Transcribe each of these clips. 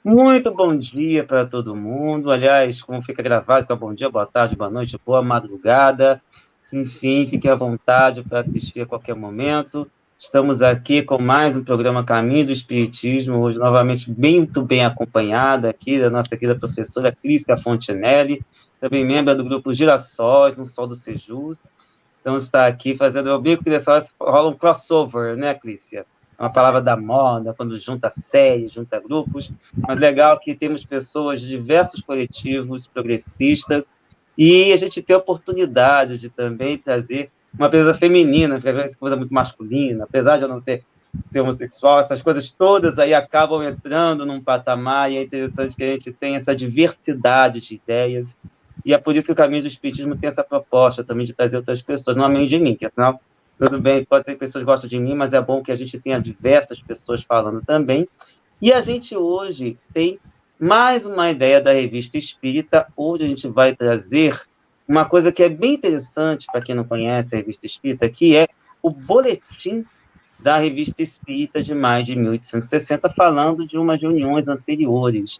Muito bom dia para todo mundo. Aliás, como fica gravado, fica bom dia, boa tarde, boa noite, boa madrugada. Enfim, fique à vontade para assistir a qualquer momento. Estamos aqui com mais um programa Caminho do Espiritismo, hoje novamente muito bem acompanhada aqui da nossa querida professora Clícia Fontinelli, também membro do grupo Girassóis, no Sol do Sejus. Então, está aqui fazendo o bico que dessa hora rola um crossover, né, Clícia? É uma palavra da moda, quando junta séries, junta grupos, mas legal que temos pessoas de diversos coletivos progressistas e a gente tem a oportunidade de também trazer uma presença feminina, porque às vezes coisa muito masculina, apesar de eu não ser homossexual, essas coisas todas aí acabam entrando num patamar e é interessante que a gente tenha essa diversidade de ideias e é por isso que o caminho do espiritismo tem essa proposta também de trazer outras pessoas, não a mim de mim, que afinal, tudo bem, pode ter pessoas que gostam de mim, mas é bom que a gente tenha diversas pessoas falando também. E a gente hoje tem mais uma ideia da Revista Espírita, onde a gente vai trazer uma coisa que é bem interessante para quem não conhece a Revista Espírita, que é o boletim da Revista Espírita de mais de 1860, falando de umas reuniões anteriores.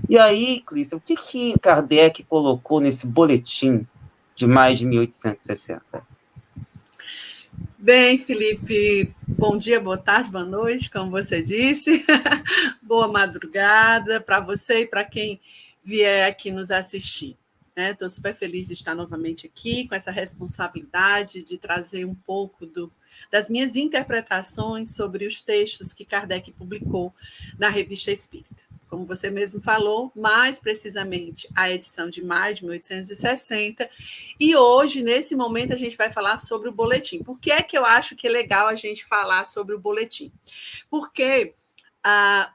E aí, Clícia, o que Kardec colocou nesse boletim de mais de 1860? Bem, Felipe, bom dia, boa tarde, boa noite, como você disse. Boa madrugada para você e para quem vier aqui nos assistir. Estou super feliz de estar novamente aqui com essa responsabilidade de trazer um pouco das minhas interpretações sobre os textos que Kardec publicou na Revista Espírita. Como você mesmo falou, mais precisamente a edição de maio de 1860. E hoje, nesse momento, a gente vai falar sobre o boletim. Por que é que eu acho que é legal a gente falar sobre o boletim? Porque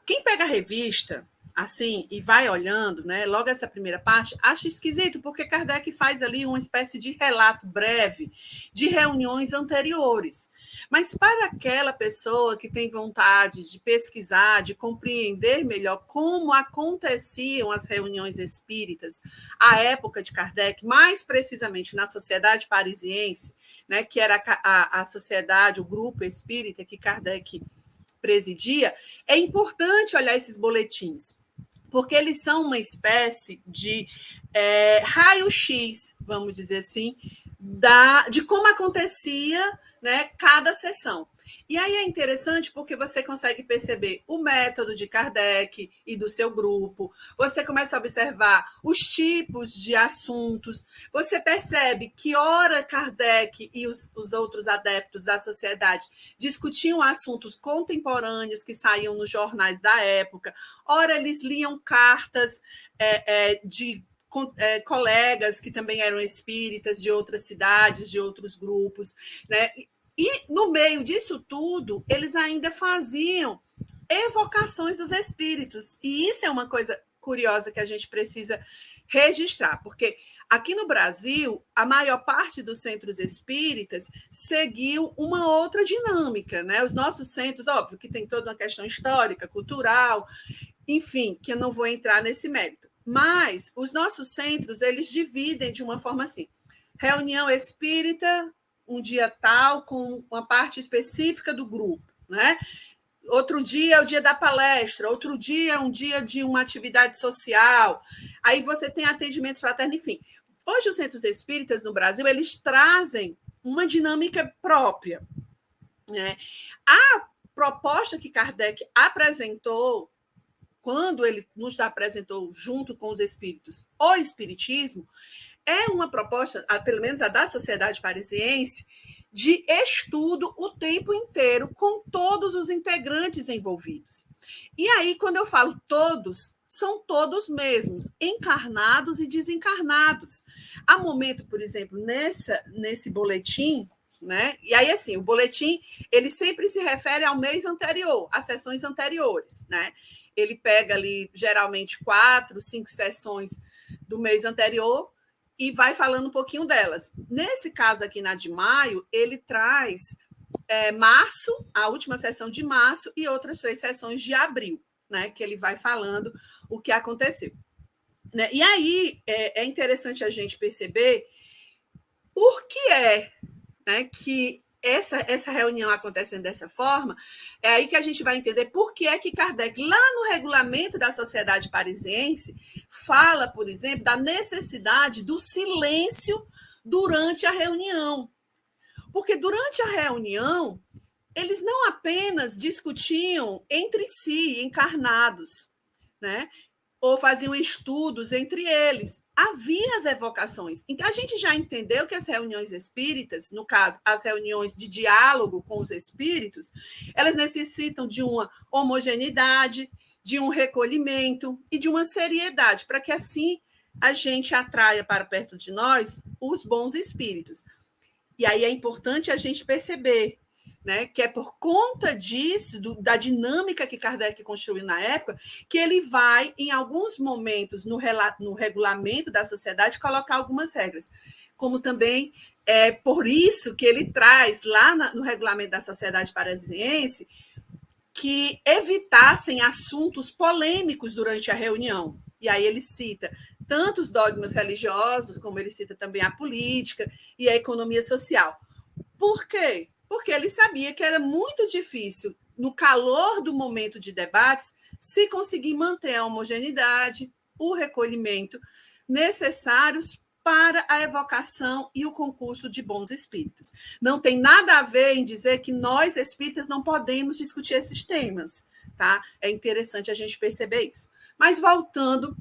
quem pega a revista assim e vai olhando, né, logo essa primeira parte, acha esquisito, porque Kardec faz ali uma espécie de relato breve de reuniões anteriores. Mas para aquela pessoa que tem vontade de pesquisar, de compreender melhor como aconteciam as reuniões espíritas à época de Kardec, mais precisamente na Sociedade Parisiense, né, que era a sociedade, o grupo espírita que Kardec presidia, é importante olhar esses boletins, porque eles são uma espécie de raio-x, vamos dizer assim, de como acontecia, né, cada sessão. E aí é interessante porque você consegue perceber o método de Kardec e do seu grupo, você começa a observar os tipos de assuntos, você percebe que, ora, Kardec e os outros adeptos da sociedade discutiam assuntos contemporâneos que saíam nos jornais da época, ora, eles liam cartas de colegas que também eram espíritas de outras cidades, de outros grupos, né? E no meio disso tudo, eles ainda faziam evocações dos espíritos. E isso é uma coisa curiosa que a gente precisa registrar, porque aqui no Brasil, a maior parte dos centros espíritas seguiu uma outra dinâmica, né? Os nossos centros, óbvio que tem toda uma questão histórica, cultural, enfim, que eu não vou entrar nesse mérito. Mas os nossos centros, eles dividem de uma forma assim: reunião espírita, um dia tal, com uma parte específica do grupo, né? Outro dia é o dia da palestra, outro dia é um dia de uma atividade social. Aí você tem atendimento fraterno, enfim. Hoje os centros espíritas no Brasil, eles trazem uma dinâmica própria, né? A proposta que Kardec apresentou quando ele nos apresentou junto com os espíritos o espiritismo, é uma proposta, pelo menos a da Sociedade Parisiense, de estudo o tempo inteiro com todos os integrantes envolvidos. E aí, quando eu falo todos, são todos mesmos, encarnados e desencarnados. Há momento, por exemplo, nesse boletim, né? E aí, assim, o boletim, ele sempre se refere ao mês anterior, às sessões anteriores, né? Ele pega ali, geralmente, 4, 5 sessões do mês anterior e vai falando um pouquinho delas. Nesse caso aqui, na de maio, ele traz março, a última sessão de março, e outras 3 sessões de abril, né? Que ele vai falando o que aconteceu. Né? E aí é interessante a gente perceber por que é, né, que essa reunião acontecendo dessa forma, é aí que a gente vai entender por que é que Kardec, lá no regulamento da Sociedade Parisiense, fala, por exemplo, da necessidade do silêncio durante a reunião. Porque durante a reunião, eles não apenas discutiam entre si, encarnados, né? Ou faziam estudos entre eles. Havia as evocações. Então, a gente já entendeu que as reuniões espíritas, no caso, as reuniões de diálogo com os espíritos, elas necessitam de uma homogeneidade, de um recolhimento e de uma seriedade, para que assim a gente atraia para perto de nós os bons espíritos. E aí é importante a gente perceber, né, que é por conta disso, da dinâmica que Kardec construiu na época, que ele vai, em alguns momentos, no regulamento da sociedade, colocar algumas regras. Como também é por isso que ele traz, lá no regulamento da Sociedade Parisiense, que evitassem assuntos polêmicos durante a reunião. E aí ele cita tanto os dogmas religiosos, como ele cita também a política e a economia social. Por quê? Porque ele sabia que era muito difícil, no calor do momento de debates, se conseguir manter a homogeneidade, o recolhimento necessários para a evocação e o concurso de bons espíritos. Não tem nada a ver em dizer que nós, espíritas, não podemos discutir esses temas, tá? É interessante a gente perceber isso. Mas voltando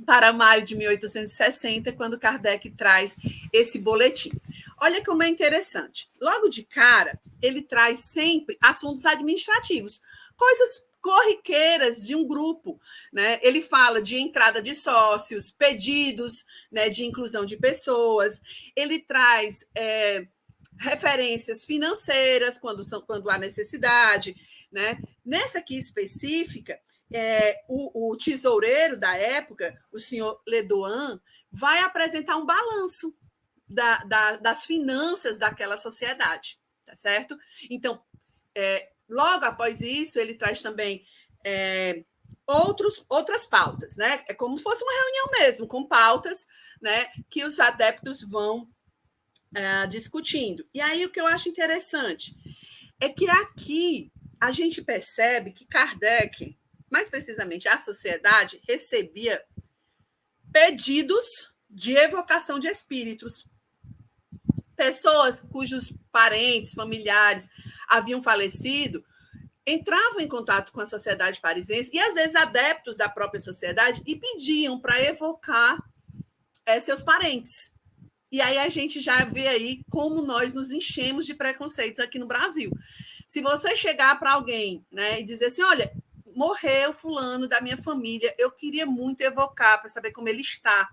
para maio de 1860, quando Kardec traz esse boletim. Olha como é interessante. Logo de cara, ele traz sempre assuntos administrativos, coisas corriqueiras de um grupo, né? Ele fala de entrada de sócios, pedidos, né, de inclusão de pessoas, ele traz referências financeiras quando há necessidade, né? Nessa aqui específica, o tesoureiro da época, o senhor Ledoan, vai apresentar um balanço das finanças daquela sociedade, tá certo? Então, logo após isso, ele traz também outras pautas, né? É como se fosse uma reunião mesmo, com pautas, né, que os adeptos vão discutindo. E aí, o que eu acho interessante é que aqui a gente percebe que Kardec, mais precisamente a sociedade, recebia pedidos de evocação de espíritos. Pessoas cujos parentes, familiares haviam falecido, entravam em contato com a sociedade parisiense e, às vezes, adeptos da própria sociedade e pediam para evocar seus parentes. E aí a gente já vê aí como nós nos enchemos de preconceitos aqui no Brasil. Se você chegar para alguém, né, e dizer assim, olha, morreu fulano da minha família, eu queria muito evocar para saber como ele está.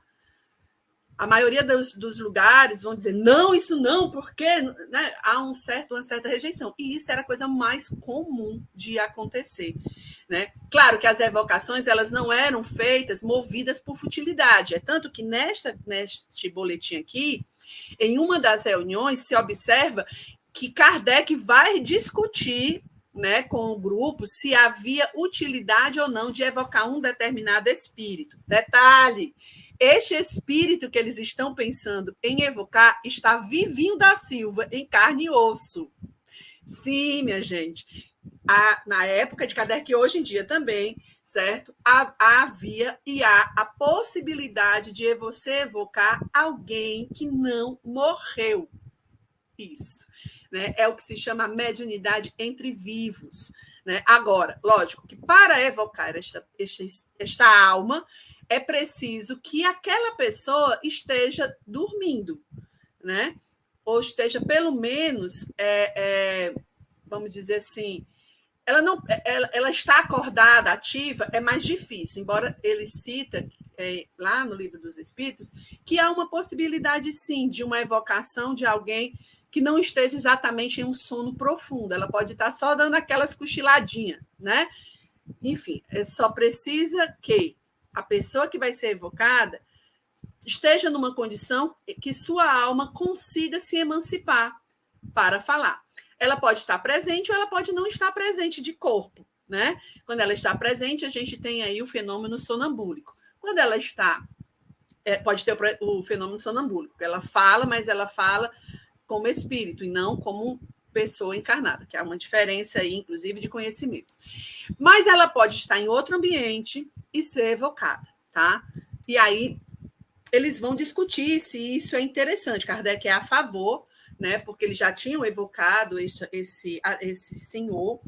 A maioria dos lugares vão dizer, não, isso não, porque, né, há uma certa rejeição. E isso era a coisa mais comum de acontecer, né? Claro que as evocações elas não eram feitas movidas por futilidade. É tanto que neste boletim aqui, em uma das reuniões, se observa que Kardec vai discutir, né, com o grupo se havia utilidade ou não de evocar um determinado espírito. Detalhe, este espírito que eles estão pensando em evocar está Vivinho da Silva, em carne e osso. Sim, minha gente. Na época de Kardec, hoje em dia também, certo? Havia e há a possibilidade de você evocar alguém que não morreu. Isso, né? É o que se chama mediunidade entre vivos, né? Agora, lógico que para evocar esta alma é preciso que aquela pessoa esteja dormindo, né? Ou esteja pelo menos, vamos dizer assim, ela está acordada, ativa, é mais difícil, embora ele cita lá no Livro dos Espíritos que há uma possibilidade, sim, de uma evocação de alguém que não esteja exatamente em um sono profundo, ela pode estar só dando aquelas cochiladinhas, né? Enfim, só precisa que a pessoa que vai ser evocada esteja numa condição que sua alma consiga se emancipar para falar. Ela pode estar presente ou ela pode não estar presente de corpo, né? Quando ela está presente, a gente tem aí o fenômeno sonambúlico. Quando ela está... pode ter o fenômeno sonambúlico. Ela fala, mas ela fala como espírito e não como pessoa encarnada, que há uma diferença aí, inclusive, de conhecimentos. Mas ela pode estar em outro ambiente e ser evocada, tá? E aí eles vão discutir se isso é interessante. Kardec é a favor, né? Porque eles já tinham evocado esse senhor.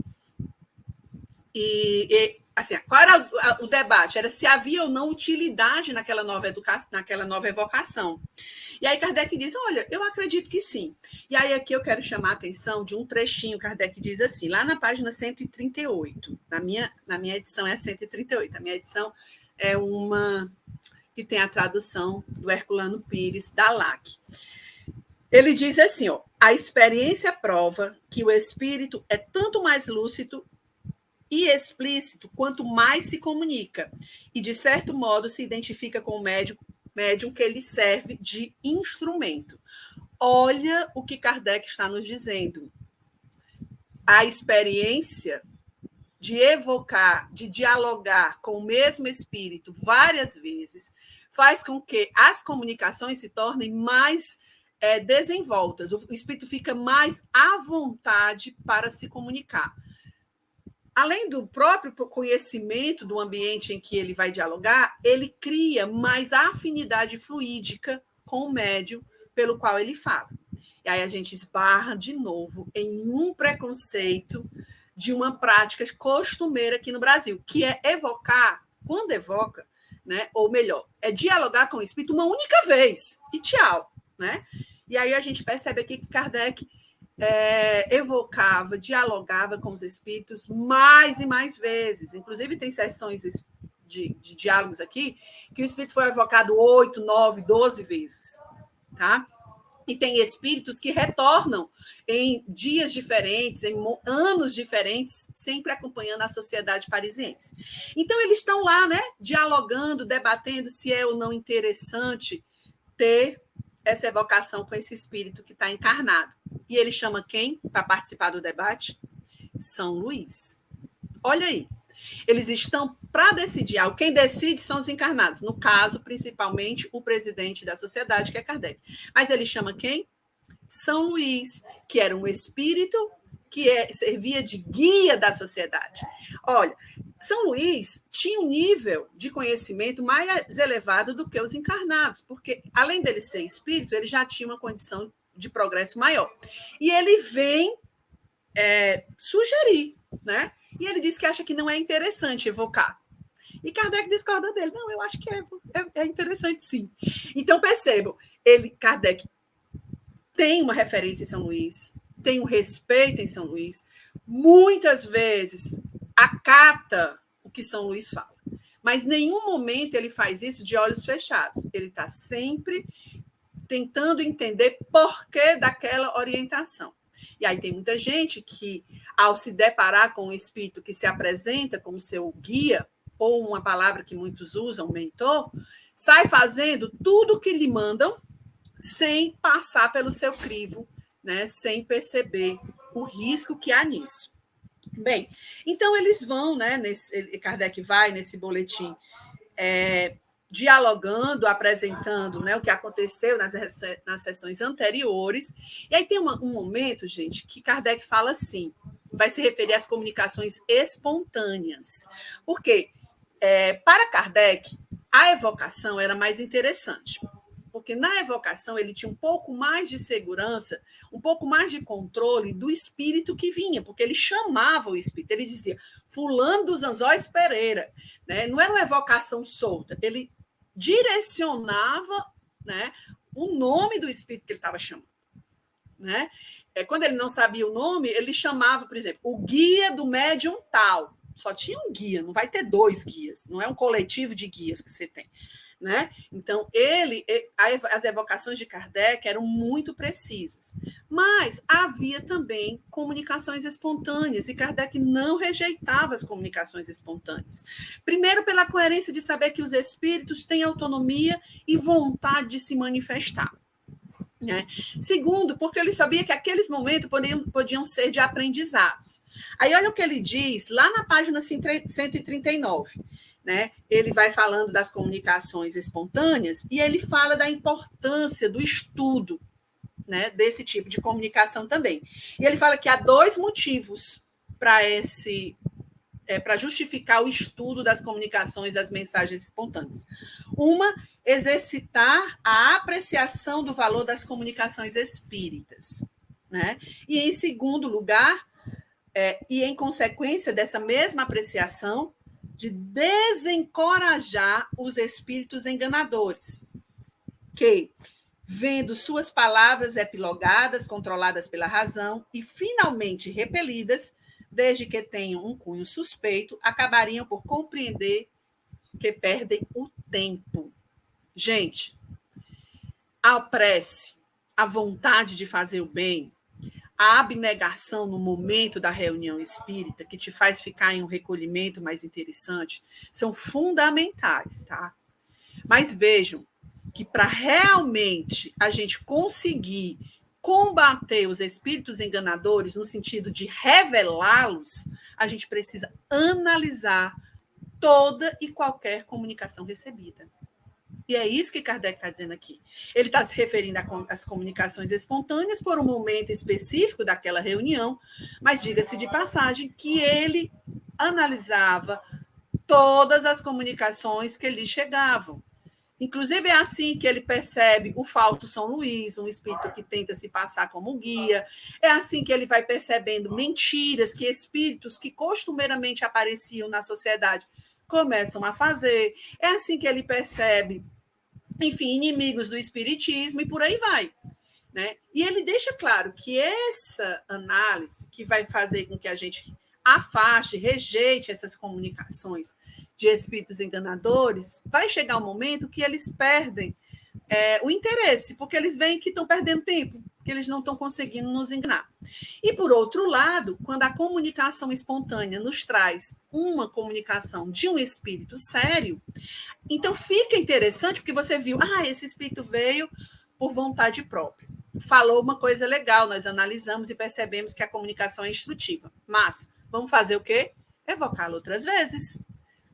E assim, qual era o debate? Era se havia ou não utilidade naquela nova evocação. E aí Kardec diz, olha, eu acredito que sim. E aí aqui eu quero chamar a atenção de um trechinho. Kardec diz assim, lá na página 138, na minha edição é 138, a minha edição é uma que tem a tradução do Herculano Pires, da LAC. Ele diz assim, ó, a experiência prova que o espírito é tanto mais lúcido e explícito quanto mais se comunica, e, de certo modo, se identifica com o médium que ele serve de instrumento. Olha o que Kardec está nos dizendo. A experiência de evocar, de dialogar com o mesmo espírito várias vezes, faz com que as comunicações se tornem mais desenvoltas. O espírito fica mais à vontade para se comunicar. Além do próprio conhecimento do ambiente em que ele vai dialogar, ele cria mais afinidade fluídica com o médium pelo qual ele fala. E aí a gente esbarra de novo em um preconceito de uma prática costumeira aqui no Brasil, que é evocar, quando evoca, né, ou melhor, é dialogar com o espírito uma única vez e tchau, né? E aí a gente percebe aqui que Kardec evocava, dialogava com os espíritos mais e mais vezes. Inclusive, tem sessões de diálogos aqui que o espírito foi evocado 8, 9, 12 vezes. Tá? E tem espíritos que retornam em dias diferentes, em anos diferentes, sempre acompanhando a sociedade parisiense. Então, eles estão lá, né, dialogando, debatendo se é ou não interessante ter essa evocação com esse espírito que está encarnado. E ele chama quem para participar do debate? São Luís. Olha aí. Eles estão para decidir algo. Quem decide são os encarnados. No caso, principalmente, o presidente da sociedade, que é Kardec. Mas ele chama quem? São Luís, que era um espírito que servia de guia da sociedade. Olha, São Luís tinha um nível de conhecimento mais elevado do que os encarnados, porque, além dele ser espírito, ele já tinha uma condição de progresso maior. E ele vem sugerir, né? E ele diz que acha que não é interessante evocar. E Kardec discorda dele. Não, eu acho que é interessante, sim. Então, percebam, Kardec tem uma referência em São Luís, tem um respeito em São Luís, muitas vezes acata o que São Luís fala. Mas em nenhum momento ele faz isso de olhos fechados. Ele está sempre tentando entender por que daquela orientação. E aí tem muita gente que, ao se deparar com um espírito que se apresenta como seu guia, ou uma palavra que muitos usam, mentor, sai fazendo tudo o que lhe mandam sem passar pelo seu crivo, né? Sem perceber o risco que há nisso. Bem, então eles vão, né? Kardec vai nesse boletim dialogando, apresentando, né, o que aconteceu nas sessões anteriores. E aí tem um momento, gente, que Kardec fala assim, vai se referir às comunicações espontâneas. Porque, para Kardec, a evocação era mais interessante. Porque na evocação ele tinha um pouco mais de segurança, um pouco mais de controle do espírito que vinha, porque ele chamava o espírito, ele dizia fulano dos Anzóis Pereira, né? Não era uma evocação solta, ele direcionava, né, o nome do espírito que ele estava chamando. Né? Quando ele não sabia o nome, ele chamava, por exemplo, o guia do médium tal. Só tinha um guia, não vai ter 2 guias, não é um coletivo de guias que você tem. Né? Então, as evocações de Kardec eram muito precisas. Mas havia também comunicações espontâneas, e Kardec não rejeitava as comunicações espontâneas. Primeiro, pela coerência de saber que os espíritos têm autonomia e vontade de se manifestar. Né? Segundo, porque ele sabia que aqueles momentos podiam ser de aprendizados. Aí, olha o que ele diz lá na página 139. Né? Ele vai falando das comunicações espontâneas e ele fala da importância do estudo, né, desse tipo de comunicação também. E ele fala que há 2 motivos para justificar o estudo das comunicações, das mensagens espontâneas. Uma, exercitar a apreciação do valor das comunicações espíritas, né? E, em segundo lugar, e em consequência dessa mesma apreciação, de desencorajar os espíritos enganadores, que, vendo suas palavras epilogadas, controladas pela razão e finalmente repelidas, desde que tenham um cunho suspeito, acabariam por compreender que perdem o tempo. Gente, a prece, a vontade de fazer o bem, a abnegação no momento da reunião espírita, que te faz ficar em um recolhimento mais interessante, são fundamentais, tá? Mas vejam que para realmente a gente conseguir combater os espíritos enganadores, no sentido de revelá-los, a gente precisa analisar toda e qualquer comunicação recebida. E é isso que Kardec está dizendo aqui. Ele está se referindo às comunicações espontâneas por um momento específico daquela reunião, mas diga-se de passagem que ele analisava todas as comunicações que lhe chegavam. Inclusive, é assim que ele percebe o falso São Luís, um espírito que tenta se passar como guia. É assim que ele vai percebendo mentiras que espíritos que costumeiramente apareciam na sociedade começam a fazer. É assim que ele percebe, enfim, inimigos do espiritismo e por aí vai, né? E ele deixa claro que essa análise que vai fazer com que a gente afaste, rejeite essas comunicações de espíritos enganadores, vai chegar um momento que eles perdem o interesse, porque eles veem que estão perdendo tempo, que eles não estão conseguindo nos enganar. E, por outro lado, quando a comunicação espontânea nos traz uma comunicação de um espírito sério, então fica interessante, porque você viu, esse espírito veio por vontade própria. Falou uma coisa legal, nós analisamos e percebemos que a comunicação é instrutiva. Mas vamos fazer o quê? Evocá-lo outras vezes.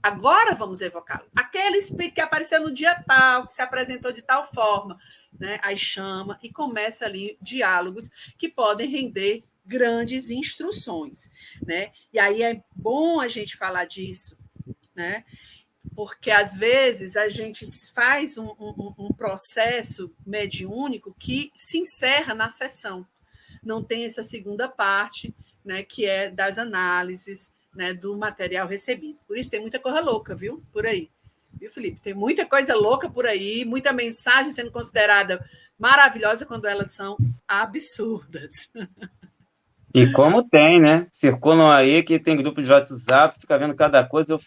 Agora vamos evocá-lo. Aquele espírito que apareceu no dia tal, que se apresentou de tal forma, né? Aí chama e começa ali diálogos que podem render grandes instruções, né? E aí é bom a gente falar disso, né? Porque às vezes a gente faz um processo mediúnico que se encerra na sessão. Não tem essa segunda parte, né, que é das análises, né, do material recebido. Por isso tem muita coisa louca, viu? Por aí. Viu, Felipe? Tem muita coisa louca por aí, muita mensagem sendo considerada maravilhosa quando elas são absurdas. E como tem, né? Circulam aí que tem grupo de WhatsApp, fica vendo cada coisa, eu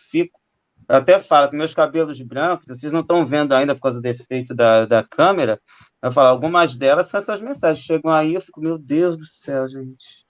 até falo que meus cabelos brancos, vocês não estão vendo ainda por causa do efeito da câmera, eu falo, algumas delas são essas mensagens, chegam aí, eu fico, meu Deus do céu, gente.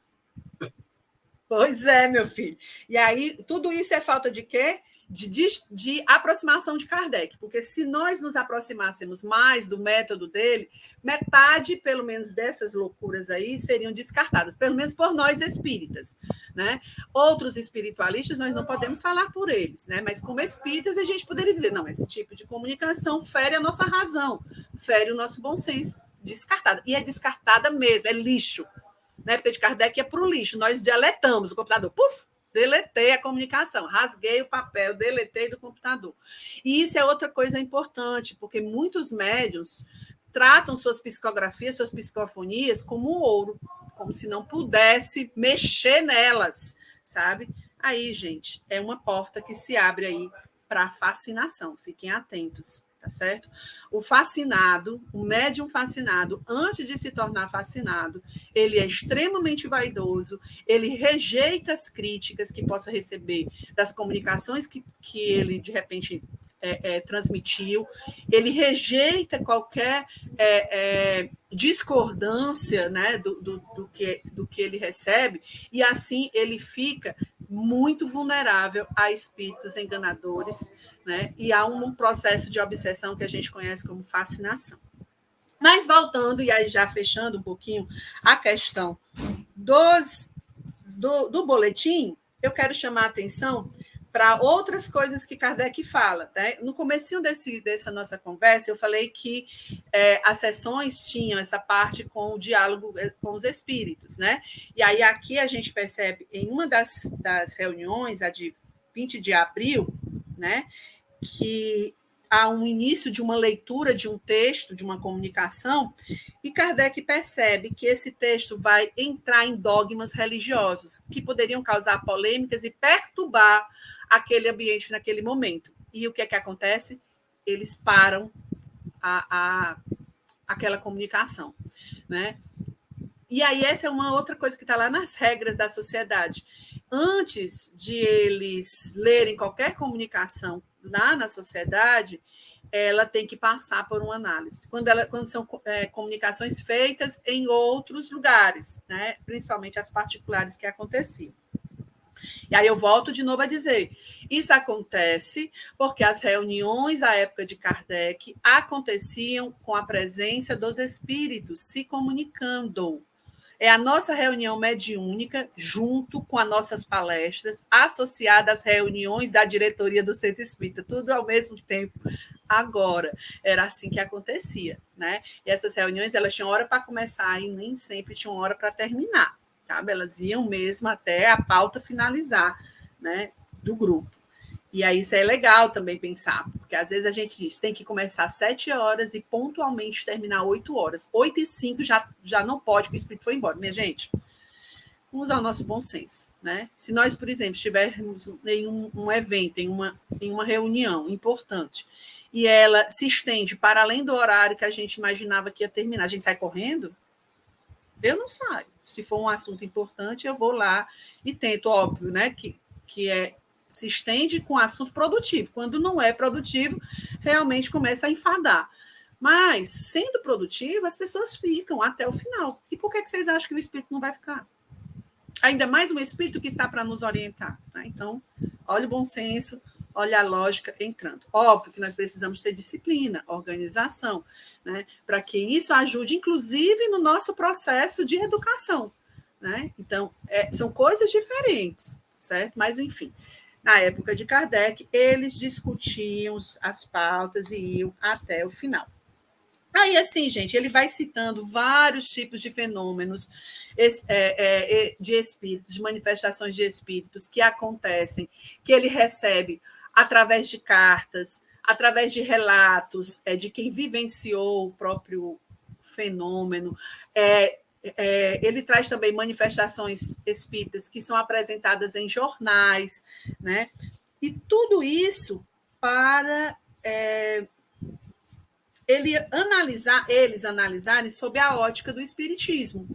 Pois é, meu filho. E aí, tudo isso é falta de quê? De aproximação de Kardec, porque se nós nos aproximássemos mais do método dele, metade, pelo menos, dessas loucuras aí seriam descartadas, pelo menos por nós espíritas, né? Outros espiritualistas, nós não podemos falar por eles, né? Mas como espíritas, a gente poderia dizer, não, esse tipo de comunicação fere a nossa razão, fere o nosso bom senso, descartada. E é descartada mesmo, é lixo. Na época de Kardec, é para o lixo. Nós deletamos o computador. Puf! Deletei a comunicação. Rasguei o papel, deletei do computador. E isso é outra coisa importante, porque muitos médiuns tratam suas psicografias, suas psicofonias como ouro, como se não pudesse mexer nelas, sabe? Aí, gente, é uma porta que se abre aí para a fascinação. Fiquem atentos. Tá certo? O fascinado, o médium fascinado, antes de se tornar fascinado, ele é extremamente vaidoso, ele rejeita as críticas que possa receber das comunicações que ele, de repente, transmitiu, ele rejeita qualquer discordância, né, do que ele recebe, e assim ele fica muito vulnerável a espíritos enganadores, né? E há um processo de obsessão que a gente conhece como fascinação. Mas voltando, e aí já fechando um pouquinho a questão do boletim, eu quero chamar a atenção para outras coisas que Kardec fala. Né? No comecinho dessa nossa conversa, eu falei que as sessões tinham essa parte com o diálogo com os espíritos. Né? E aí aqui a gente percebe, em uma das reuniões, a de 20 de abril, né, que há um início de uma leitura de um texto, de uma comunicação, e Kardec percebe que esse texto vai entrar em dogmas religiosos que poderiam causar polêmicas e perturbar aquele ambiente naquele momento. E o que é que acontece? Eles param aquela comunicação, né? E aí essa é uma outra coisa que está lá nas regras da sociedade. Antes de eles lerem qualquer comunicação lá na sociedade, ela tem que passar por uma análise. Quando são comunicações feitas em outros lugares, né? Principalmente as particulares que aconteciam. E aí eu volto de novo a dizer, isso acontece porque as reuniões à época de Kardec aconteciam com a presença dos espíritos se comunicando. É a nossa reunião mediúnica, junto com as nossas palestras, associada às reuniões da diretoria do Centro Espírita, tudo ao mesmo tempo. Agora, era assim que acontecia, né? E essas reuniões, elas tinham hora para começar e nem sempre tinham hora para terminar, tá? Elas iam mesmo até a pauta finalizar, né, do grupo. E aí isso é legal também pensar, porque às vezes a gente diz tem que começar às 7 horas e pontualmente terminar 8 horas. 8h05 já não pode, porque o espírito foi embora. Minha gente, vamos usar o nosso bom senso. Né? Se nós, por exemplo, estivermos em um evento, em uma reunião importante, e ela se estende para além do horário que a gente imaginava que ia terminar, a gente sai correndo? Eu não saio. Se for um assunto importante, eu vou lá e tento, óbvio, né, que se estende com assunto produtivo. Quando não é produtivo, realmente começa a enfadar. Mas, sendo produtivo, as pessoas ficam até o final. E por que vocês acham que o espírito não vai ficar? Ainda mais um espírito que está para nos orientar. Tá? Então, olha o bom senso, olha a lógica entrando. Óbvio que nós precisamos ter disciplina, organização, né? Para que isso ajude, inclusive, no nosso processo de educação. Né? Então, são coisas diferentes, certo? Mas, enfim. Na época de Kardec, eles discutiam as pautas e iam até o final. Aí, assim, gente, ele vai citando vários tipos de fenômenos de espíritos, de manifestações de espíritos que acontecem, que ele recebe através de cartas, através de relatos de quem vivenciou o próprio fenômeno. Ele traz também manifestações espíritas que são apresentadas em jornais, né? E tudo isso para eles analisarem sob a ótica do espiritismo.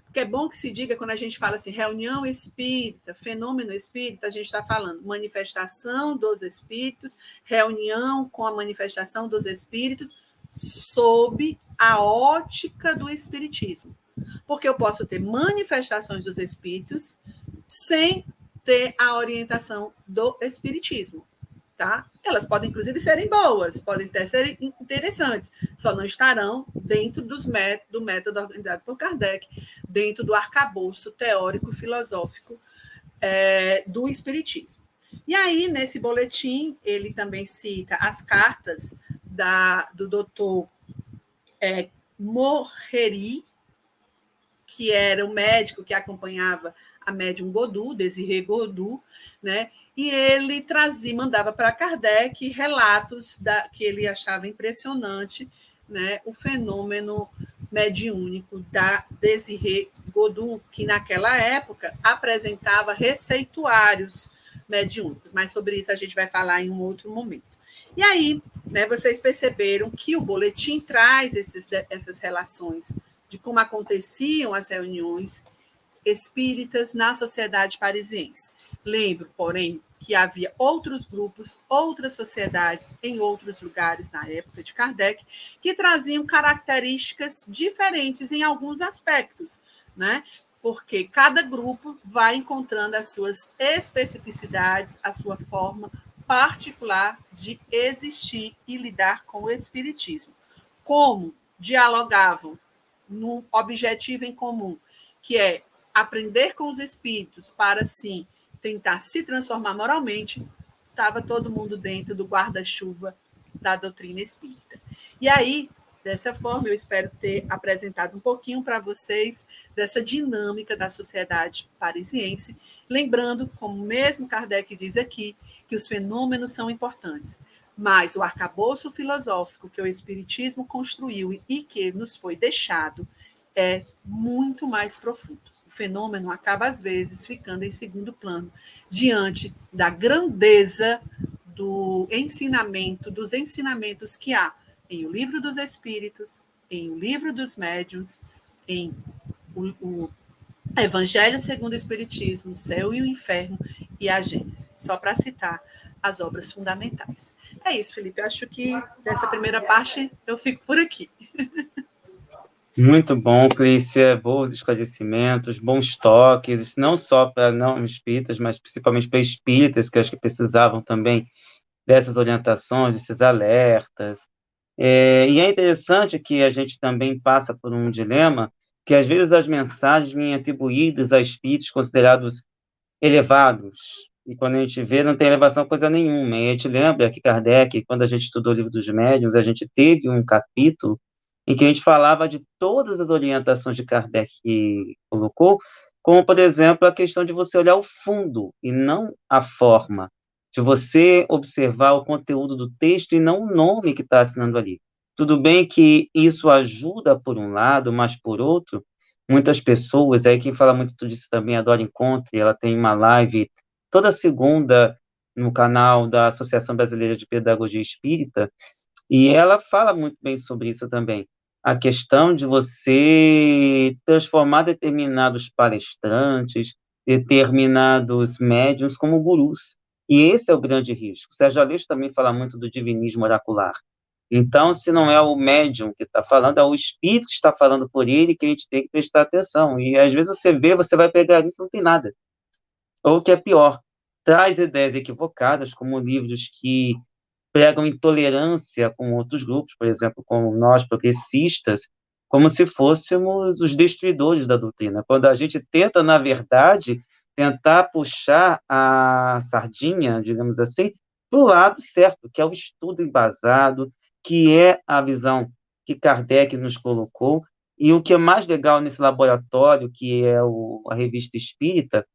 Porque é bom que se diga, quando a gente fala assim, reunião espírita, fenômeno espírita, a gente está falando manifestação dos espíritos, reunião com a manifestação dos espíritos sob a ótica do espiritismo. Porque eu posso ter manifestações dos espíritos sem ter a orientação do espiritismo. Tá? Elas podem, inclusive, serem boas, podem até ser interessantes, só não estarão dentro do método organizado por Kardec, dentro do arcabouço teórico filosófico do espiritismo. E aí, nesse boletim, ele também cita as cartas do doutor Morreri, que era o médico que acompanhava a médium Godu, Désiré Godu, né? E ele mandava para Kardec relatos que ele achava impressionante, né? O fenômeno mediúnico da Désiré Godu, que naquela época apresentava receituários mediúnicos, mas sobre isso a gente vai falar em um outro momento. E aí, né, vocês perceberam que o boletim traz essas relações de como aconteciam as reuniões espíritas na sociedade parisiense. Lembro, porém, que havia outros grupos, outras sociedades em outros lugares na época de Kardec que traziam características diferentes em alguns aspectos, né? Porque cada grupo vai encontrando as suas especificidades, a sua forma particular de existir e lidar com o espiritismo. Como dialogavam num objetivo em comum, que é aprender com os espíritos para, sim, tentar se transformar moralmente, estava todo mundo dentro do guarda-chuva da doutrina espírita. E aí, dessa forma, eu espero ter apresentado um pouquinho para vocês dessa dinâmica da sociedade parisiense, lembrando, como mesmo Kardec diz aqui, que os fenômenos são importantes, mas o arcabouço filosófico que o Espiritismo construiu e que nos foi deixado é muito mais profundo. O fenômeno acaba, às vezes, ficando em segundo plano, diante da grandeza do ensinamento, dos ensinamentos que há em O Livro dos Espíritos, em O Livro dos Médiuns, em o Evangelho segundo o Espiritismo, o Céu e o Inferno e a Gênese, só para citar as obras fundamentais. É isso, Felipe. Eu acho que dessa primeira parte eu fico por aqui. Muito bom, Clícia, bons esclarecimentos, bons toques, não só para não espíritas, mas principalmente para espíritas, que eu acho que precisavam também dessas orientações, desses alertas. E é interessante que a gente também passa por um dilema, que às vezes as mensagens vêm atribuídas a espíritos considerados elevados, e quando a gente vê, não tem elevação coisa nenhuma. E a gente lembra que Kardec, quando a gente estudou o Livro dos Médiuns, a gente teve um capítulo em que a gente falava de todas as orientações de Kardec que colocou, como, por exemplo, a questão de você olhar o fundo e não a forma, de você observar o conteúdo do texto e não o nome que está assinando ali. Tudo bem que isso ajuda por um lado, mas por outro, muitas pessoas, aí quem fala muito disso também é a Dora Encontre, ela tem uma live toda segunda no canal da Associação Brasileira de Pedagogia Espírita, e ela fala muito bem sobre isso também. A questão de você transformar determinados palestrantes, determinados médiuns como gurus. E esse é o grande risco. Sérgio Aleixo também fala muito do divinismo oracular. Então, se não é o médium que está falando, é o espírito que está falando por ele, que a gente tem que prestar atenção. E às vezes você vê, você vai pegar isso, não tem nada. Ou o que é pior, traz ideias equivocadas, como livros que pregam intolerância com outros grupos, por exemplo, como nós progressistas, como se fôssemos os destruidores da doutrina. Quando a gente tenta, na verdade, tentar puxar a sardinha, digamos assim, para o lado certo, que é o estudo embasado, que é a visão que Kardec nos colocou, e o que é mais legal nesse laboratório, que é a Revista Espírita,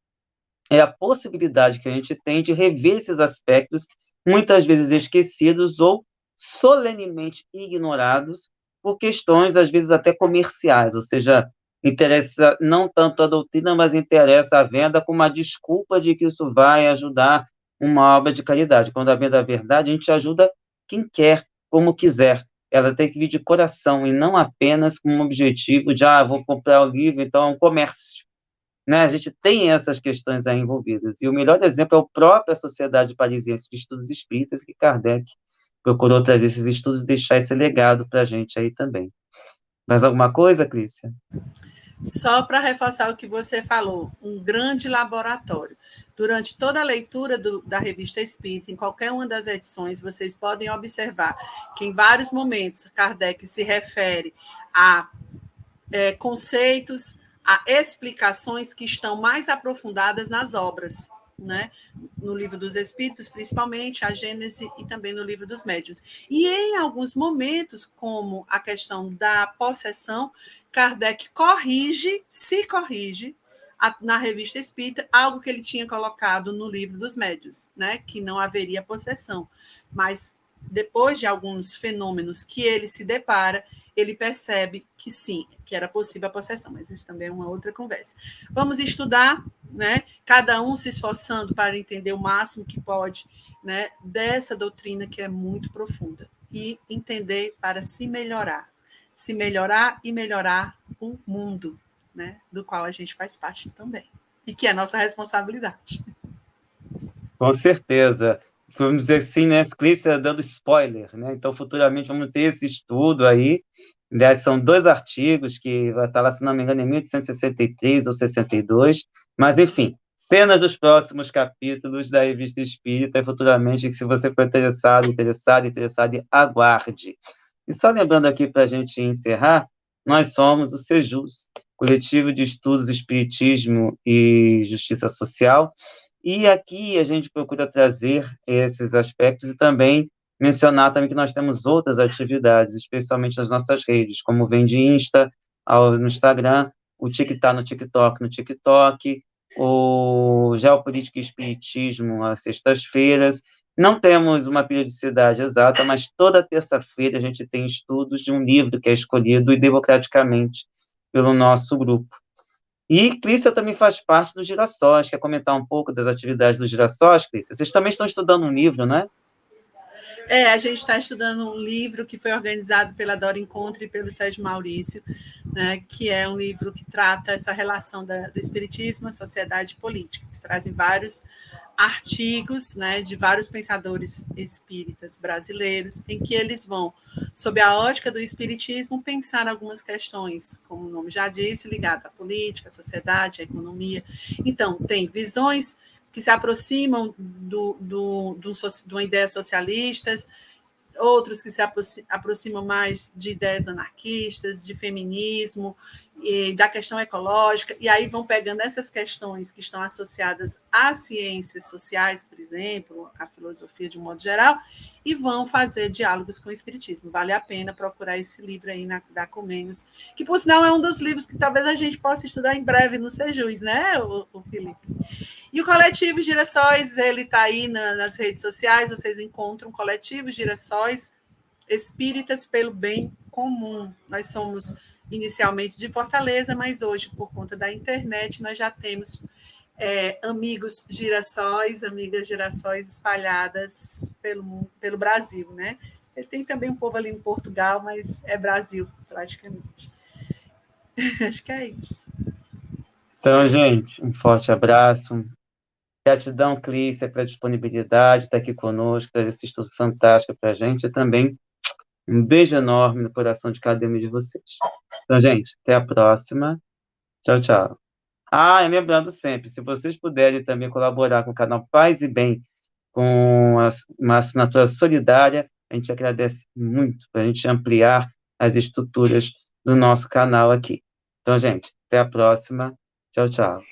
é a possibilidade que a gente tem de rever esses aspectos, muitas vezes esquecidos ou solenemente ignorados por questões, às vezes, até comerciais, ou seja, interessa não tanto a doutrina, mas interessa a venda com uma desculpa de que isso vai ajudar uma obra de caridade. Quando a venda é a verdade, a gente ajuda quem quer, como quiser. Ela tem que vir de coração e não apenas com um objetivo de, vou comprar o livro, então é um comércio. Né? A gente tem essas questões aí envolvidas. E o melhor exemplo é a própria Sociedade Parisiense de Estudos Espíritas, que Kardec procurou trazer esses estudos e deixar esse legado para a gente aí também. Mais alguma coisa, Clícia? Só para reforçar o que você falou, um grande laboratório. Durante toda a leitura da Revista Espírita, em qualquer uma das edições, vocês podem observar que em vários momentos Kardec se refere a conceitos, a explicações que estão mais aprofundadas nas obras, né? No Livro dos Espíritos, principalmente, a Gênese e também no Livro dos Médiuns. E em alguns momentos, como a questão da possessão, Kardec se corrige na Revista Espírita, algo que ele tinha colocado no Livro dos Médiuns, né? Que não haveria possessão. Mas depois de alguns fenômenos que ele se depara, ele percebe que sim, que era possível a possessão, mas isso também é uma outra conversa. Vamos estudar, né? Cada um se esforçando para entender o máximo que pode, né, dessa doutrina que é muito profunda, e entender para se melhorar e melhorar o mundo, né, do qual a gente faz parte também, e que é nossa responsabilidade. Com certeza. Vamos dizer assim, né, Clícia dando spoiler, né? Então, futuramente vamos ter esse estudo aí. Aliás, são 2 artigos que vai estar lá, se não me engano, em 1863 ou 62. Mas, enfim, cenas dos próximos capítulos da Revista Espírita, e futuramente, que se você for interessado, aguarde. E só lembrando aqui para a gente encerrar, nós somos o Sejus, Coletivo de Estudos Espiritismo e Justiça Social, E aqui a gente procura trazer esses aspectos e também mencionar também que nós temos outras atividades, especialmente nas nossas redes, como vem de Insta no Instagram, o TikTok no TikTok, o Geopolítica e Espiritismo às sextas-feiras. Não temos uma periodicidade exata, mas toda terça-feira a gente tem estudos de um livro que é escolhido e democraticamente pelo nosso grupo. E Clícia também faz parte do Girassóis. Quer comentar um pouco das atividades do Girassóis, Clícia? Vocês também estão estudando um livro, não é? A gente está estudando um livro que foi organizado pela Dora Encontre e pelo Sérgio Maurício, né, que é um livro que trata essa relação do espiritismo, a sociedade e política. Eles trazem vários artigos, né, de vários pensadores espíritas brasileiros, em que eles vão, sob a ótica do espiritismo, pensar algumas questões, como o nome já disse, ligadas à política, à sociedade, à economia. Então, tem visões que se aproximam de uma ideia socialistas, outros que se aproximam mais de ideias anarquistas, de feminismo, e da questão ecológica, e aí vão pegando essas questões que estão associadas às ciências sociais, por exemplo, à filosofia de um modo geral, e vão fazer diálogos com o espiritismo. Vale a pena procurar esse livro aí da Comênios, que, por sinal, é um dos livros que talvez a gente possa estudar em breve no Sejus, né, o Felipe? E o Coletivo Girassóis, ele está aí nas redes sociais, vocês encontram o Coletivo Girassóis Espíritas pelo Bem Comum. Nós somos inicialmente de Fortaleza, mas hoje, por conta da internet, nós já temos amigos girassóis, amigas girassóis espalhadas pelo Brasil, né? Tem também um povo ali em Portugal, mas é Brasil, praticamente. Acho que é isso. Então, gente, um forte abraço. Gratidão, Clícia, pela disponibilidade, estar aqui conosco, trazer esse estudo fantástico para a gente. E também um beijo enorme no coração de cada um de vocês. Então, gente, até a próxima. Tchau, tchau. E lembrando sempre, se vocês puderem também colaborar com o canal Paz e Bem, com uma assinatura solidária, a gente agradece muito para a gente ampliar as estruturas do nosso canal aqui. Então, gente, até a próxima. Tchau, tchau.